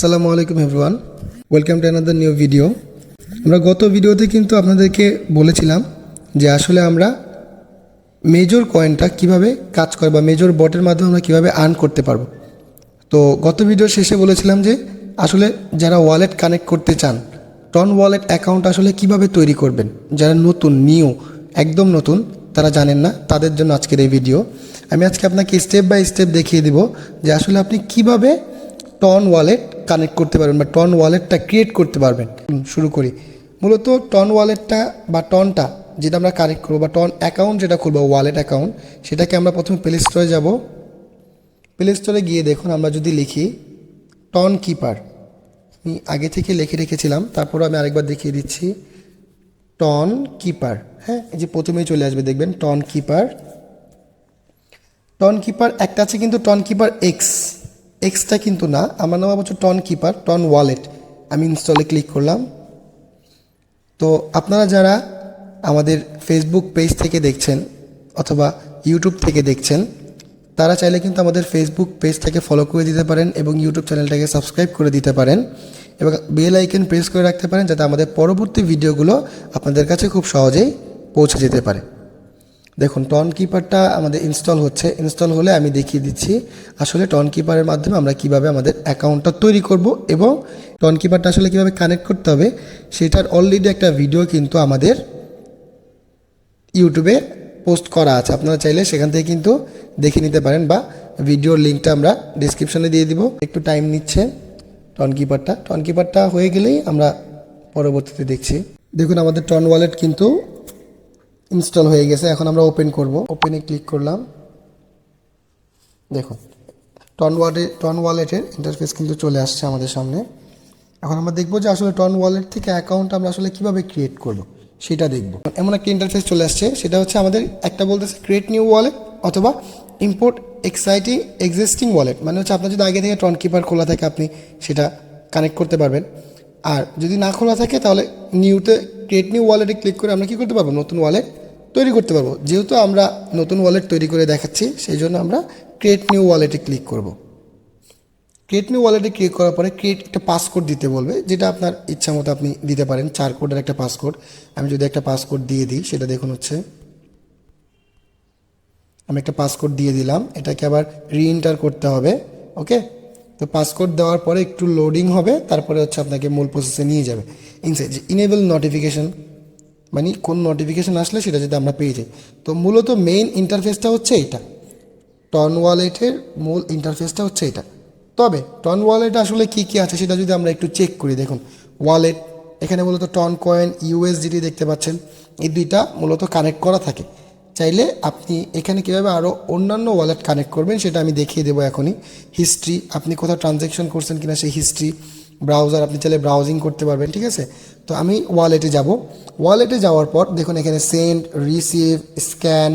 আসসালামু আলাইকুম everyone, welcome to another new video. আমরা গত ভিডিওতে কিন্তু আপনাদেরকে বলেছিলাম যে আসলে আমরা মেজর কয়েনটা কিভাবে কাজ করে বা মেজর বটের মাধ্যমে আমরা কীভাবে আর্ন করতে পারবো। তো গত ভিডিওর শেষে বলেছিলাম যে আসলে যারা ওয়ালেট কানেক্ট করতে চান, টন ওয়ালেট অ্যাকাউন্ট আসলে কিভাবে তৈরি করবেন, যারা নতুন একদম নতুন তারা জানেন না, তাদের জন্য আজকের এই ভিডিও। আমি আজকে আপনাকে স্টেপ বাই স্টেপ দেখিয়ে দিব যে আসলে আপনি কিভাবে টন ওয়ালেট কানেক্ট করতে পারবেন বা টন ওয়ালেটটা ক্রিয়েট করতে পারবেন। শুরু করি। মূলত টন ওয়ালেটটা বা টনটা যেটা আমরা কানেক্ট করবো বা টন অ্যাকাউন্ট যেটা খুলবো, ওয়ালেট অ্যাকাউন্ট, সেটাকে আমরা প্রথমে প্লে স্টোরে যাব। প্লে স্টোরে গিয়ে দেখুন, আমরা যদি লিখি টন কিপার, আমি আগে থেকে লিখে রেখেছিলাম, তারপরে আমি আরেকবার দেখিয়ে দিচ্ছি টন কিপার। হ্যাঁ, এই যে প্রথমেই চলে আসবে, দেখবেন টন কিপার। টন কিপার একটা আছে কিন্তু টন কিপার এক্সটা কিন্তু না, আমার নাম হচ্ছে টন কিপার, টন ওয়ালেট। আমি ইনস্টলে ক্লিক করলাম। তো আপনারা যারা আমাদের ফেসবুক পেজ থেকে দেখছেন অথবা ইউটিউব থেকে দেখছেন, তারা চাইলে কিন্তু আমাদের ফেসবুক পেজটাকে ফলো করে দিতে পারেন এবং ইউটিউব চ্যানেলটাকে সাবস্ক্রাইব করে দিতে পারেন এবং বেল আইকন প্রেস করে রাখতে পারেন, যাতে আমাদের পরবর্তী ভিডিওগুলো আপনাদের কাছে খুব সহজেই পৌঁছে যেতে পারে। দেখুন, টন কিপারটা আমাদের ইনস্টল হচ্ছে। ইনস্টল হলে আমি দেখিয়ে দিচ্ছি আসলে টন কিপারের মাধ্যমে আমরা কিভাবে আমাদের অ্যাকাউন্টটা তৈরি করব এবং টন কিপারটা আসলে কিভাবে কানেক্ট করতে হবে সেটার অলরেডি একটা ভিডিও কিন্তু আমাদের ইউটিউবে পোস্ট করা আছে। আপনারা চাইলে সেখান থেকে কিন্তু দেখে নিতে পারেন বা ভিডিওর লিঙ্কটা আমরা ডিসক্রিপশনে দিয়ে দিব। একটু টাইম নিচ্ছে টন কিপারটা হয়ে গেলেই আমরা পরবর্তীতে দেখছি। দেখুন, আমাদের টন ওয়ালেট কিন্তু ইনস্টল হয়ে গেছে। এখন আমরা ওপেন করব। ওপেনে ক্লিক করলাম। দেখুন, টন ওয়ালেটের ইন্টারফেস কিন্তু চলে আসছে আমাদের সামনে। এখন আমরা দেখব যে আসলে টন ওয়ালেট থেকে অ্যাকাউন্ট আমরা আসলে কিভাবে ক্রিয়েট করব সেটা দেখব। এমন একটা ইন্টারফেস চলে আসছে, সেটা হচ্ছে আমাদের একটা বলতেছে ক্রিয়েট নিউ ওয়ালেট অথবা ইম্পোর্ট এক্সিস্টিং ওয়ালেট। মানে হচ্ছে আপনার যদি আগে থেকে টন কিপার খোলা থাকে আপনি সেটা কানেক্ট করতে পারবেন, আর যদি না খোলা থাকে তাহলে নিউতে ক্রিয়েট নিউ ওয়ালেটে ক্লিক করে আমরা কী করতে পারবো, নতুন ওয়ালেট তৈরি করতে পারবো। যেহেতু আমরা নতুন ওয়ালেট তৈরি করে দেখাচ্ছি, সেই জন্য আমরা ক্রিয়েট নিউ ওয়ালেটে ক্লিক করব। ক্রিয়েট নিউ ওয়ালেটে ক্লিক করার পরে ক্রিয়েট একটা পাসকোড দিতে বলবে, যেটা আপনার ইচ্ছা মতো আপনি দিতে পারেন। 4 কোডের একটা পাসকোড। আমি যদি একটা পাসকোড দিয়ে দিই, সেটা দেখুন হচ্ছে, আমি একটা পাসকোড দিয়ে দিলাম। এটাকে আবার রিএন্টার করতে হবে। ওকে, তো পাসকোড দেওয়ার পরে একটু লোডিং হবে, তারপরে হচ্ছে আপনাকে মূল প্রসেসে নিয়ে যাবে। ইনসাইড যে ইনেবল নোটিফিকেশন, মানে কোন নোটিফিকেশান আসলে সেটা যদি আমরা পেয়ে যাই। তো মূলত মেইন ইন্টারফেসটা হচ্ছে এটা, টন ওয়ালেটের মূল ইন্টারফেসটা হচ্ছে এটা। তবে টন ওয়ালেট আসলে কী কী আছে সেটা যদি আমরা একটু চেক করি, দেখুন ওয়ালেট, এখানে মূলত টন কয়েন, ইউএসডিটি দেখতে পাচ্ছেন, এই দুইটা মূলত কানেক্ট করা থাকে। চাইলে আপনি এখানে কীভাবে আরও অন্যান্য ওয়ালেট কানেক্ট করবেন সেটা আমি দেখিয়ে দেবো এখনই। হিস্ট্রি, আপনি কোথাও ট্রানজ্যাকশন করছেন কিনা সেই হিস্ট্রি। ব্রাউজার, আপনি চাইলে ব্রাউজিং করতে পারবেন, ঠিক আছে। তো আমি ওয়ালেটে যাব। ওয়ালেটে যাওয়ার পর দেখুন এখানে send, receive, scan,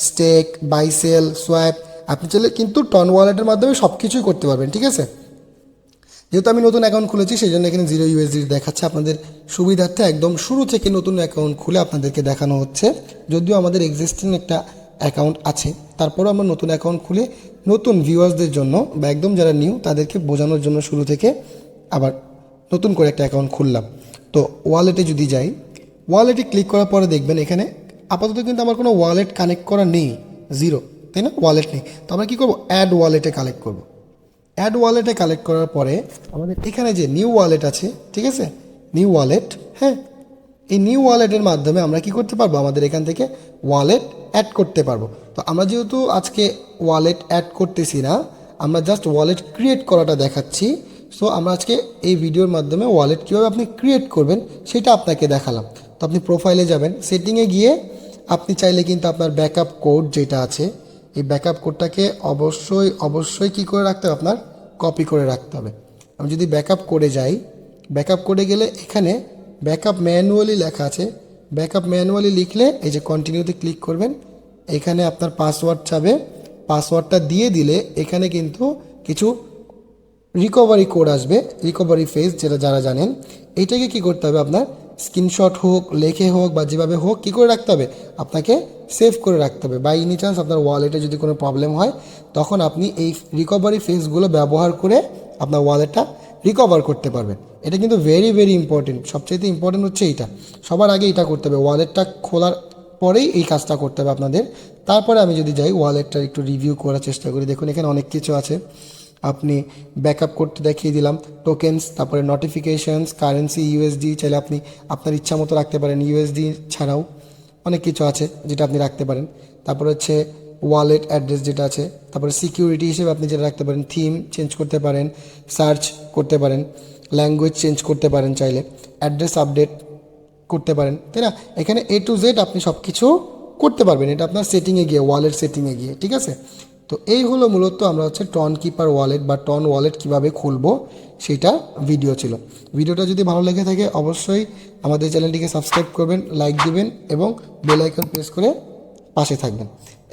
stake, buy sell, swap, আপনি চাইলে কিন্তু টন ওয়ালেটের মাধ্যমে সব কিছুই করতে পারবেন, ঠিক আছে। যেহেতু আমি নতুন অ্যাকাউন্ট খুলেছি সেই জন্য এখানে 0 USD দেখাচ্ছে। আপনাদের সুবিধার্থে একদম শুরু থেকে নতুন অ্যাকাউন্ট খুলে আপনাদেরকে দেখানো হচ্ছে। যদিও আমাদের এক্সিস্টিং একটা অ্যাকাউন্ট আছে, তারপরেও আমরা নতুন অ্যাকাউন্ট খুলে নতুন ভিউয়ার্সদের জন্য বা একদম যারা নিউ তাদেরকে বোঝানোর জন্য শুরু থেকে আবার নতুন করে একটা অ্যাকাউন্ট খুললাম। তো ওয়ালেটে যদি যাই, ওয়ালেটে ক্লিক করার পরে দেখবেন এখানে আপাতত কিন্তু আমার কোনো ওয়ালেট কানেক্ট করা নেই, 0, তাই না, ওয়ালেট নেই। তো আমরা কী করবো, অ্যাড ওয়ালেটে কালেক্ট করব। অ্যাড ওয়ালেটে কালেক্ট করার পরে আমাদের এখানে যে নিউ ওয়ালেট আছে, ঠিক আছে, নিউ ওয়ালেট, হ্যাঁ, এই নিউ ওয়ালেটের মাধ্যমে আমরা কি করতে পারবো, আমাদের এখান থেকে ওয়ালেট অ্যাড করতে পারবো। তো আমরা যেহেতু আজকে ওয়ালেট অ্যাড করতেছি না, আমরা জাস্ট ওয়ালেট ক্রিয়েট করাটা দেখাচ্ছি। সো আমরা আজকে এই ভিডিওর মাধ্যমে ওয়ালেট কীভাবে আপনি ক্রিয়েট করবেন সেটা আপনাকে দেখালাম। তো আপনি প্রোফাইলে যাবেন, সেটিংয়ে গিয়ে আপনি চাইলে কিন্তু আপনার ব্যাকআপ কোড যেটা আছে, এই ব্যাকআপ কোডটাকে অবশ্যই কী করে রাখতে হবে, আপনার কপি করে রাখতে হবে। আমি যদি ব্যাকআপ কোডে যাই, ব্যাকআপ কোডে গেলে এখানে ব্যাকআপ ম্যানুয়ালি লেখা আছে। ব্যাকআপ ম্যানুয়ালি লিখলে এই যে কন্টিনিউতে ক্লিক করবেন, এখানে আপনার পাসওয়ার্ড চাবে। পাসওয়ার্ডটা দিয়ে দিলে এখানে কিন্তু কিছু রিকভারি কোড আসবে, রিকভারি ফেজ, যেটা যারা জানেন। এইটাকে কি করতে হবে, আপনার স্ক্রিনশট হোক, লেখে হোক বা যেভাবে হোক কী করে রাখতে হবে, আপনাকে সেভ করে রাখতে হবে। বাই এনি চান্স আপনার ওয়ালেটে যদি কোনো প্রবলেম হয় তখন আপনি এই রিকভারি ফেজগুলো ব্যবহার করে আপনার ওয়ালেটটা রিকভার করতে পারবেন। এটা কিন্তু ভেরি ভেরি ইম্পর্টেন্ট, সবচেয়ে ইম্পর্টেন্ট হচ্ছে এইটা। সবার আগে এটা করতে হবে, ওয়ালেটটা খোলার পরেই এই কাজটা করতে হবে আপনাদের। তারপরে আমি যদি যাই ওয়ালেটটা একটু রিভিউ করার চেষ্টা করি, দেখুন এখানে অনেক কিছু আছে। আপনি ব্যাকআপ করতে দেখিয়ে দিলাম, টোকেন্স, তারপরে নোটিফিকেশানস, কারেন্সি ইউএসডি, চাইলে আপনি আপনার ইচ্ছা মতো রাখতে পারেন, ইউএসডি ছাড়াও অনেক কিছু আছে যেটা আপনি রাখতে পারেন। তারপরে হচ্ছে ওয়ালেট অ্যাড্রেস যেটা আছে, তারপরে সিকিউরিটি হিসেবে আপনি যেটা রাখতে পারেন, থিম চেঞ্জ করতে পারেন, সার্চ করতে পারেন, ল্যাঙ্গুয়েজ চেঞ্জ করতে পারেন, চাইলে অ্যাড্রেস আপডেট করতে পারেন, তাই না? এখানে এ টু জেড আপনি সব কিছু করতে পারবেন, এটা আপনার সেটিংয়ে গিয়ে, ওয়ালেট সেটিংয়ে গিয়ে, ঠিক আছে? তো এই হলো মূলত আমরা হচ্ছে টন কিপার ওয়ালেট বা টন ওয়ালেট কীভাবে খুলবো সেটা ভিডিও ছিল। ভিডিওটা যদি ভালো লেগে থাকে অবশ্যই আমাদের চ্যানেলটিকে সাবস্ক্রাইব করবেন, লাইক দিবেন এবং বেল আইকন প্রেস করে পাশে থাকবেন।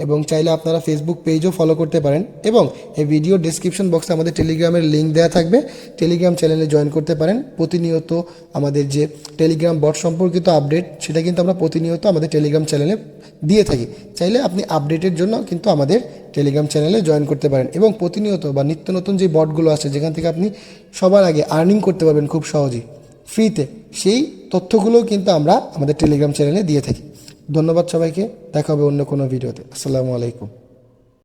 এবং চাইলে আপনারা ফেসবুক পেজও ফলো করতে পারেন, এবং এই ভিডিও ডেসক্রিপশন বক্সে আমাদের টেলিগ্রামের লিঙ্ক দেওয়া থাকবে, টেলিগ্রাম চ্যানেলে জয়েন করতে পারেন। প্রতিনিয়ত আমাদের যে টেলিগ্রাম বট সম্পর্কিত আপডেট সেটা কিন্তু আমরা প্রতিনিয়ত আমাদের টেলিগ্রাম চ্যানেলে দিয়ে থাকি। চাইলে আপনি আপডেটের জন্য কিন্তু আমাদের টেলিগ্রাম চ্যানেলে জয়েন করতে পারেন, এবং প্রতিনিয়ত বা নিত্য নতুন যে বটগুলো আছে যেখান থেকে আপনি সবার আগে আর্নিং করতে পারবেন খুব সহজেই ফ্রিতে, সেই তথ্যগুলোও কিন্তু আমরা আমাদের টেলিগ্রাম চ্যানেলে দিয়ে থাকি। ধন্যবাদ সবাইকে, দেখা হবে অন্য কোনো ভিডিওতে। আসসালামু আলাইকুম।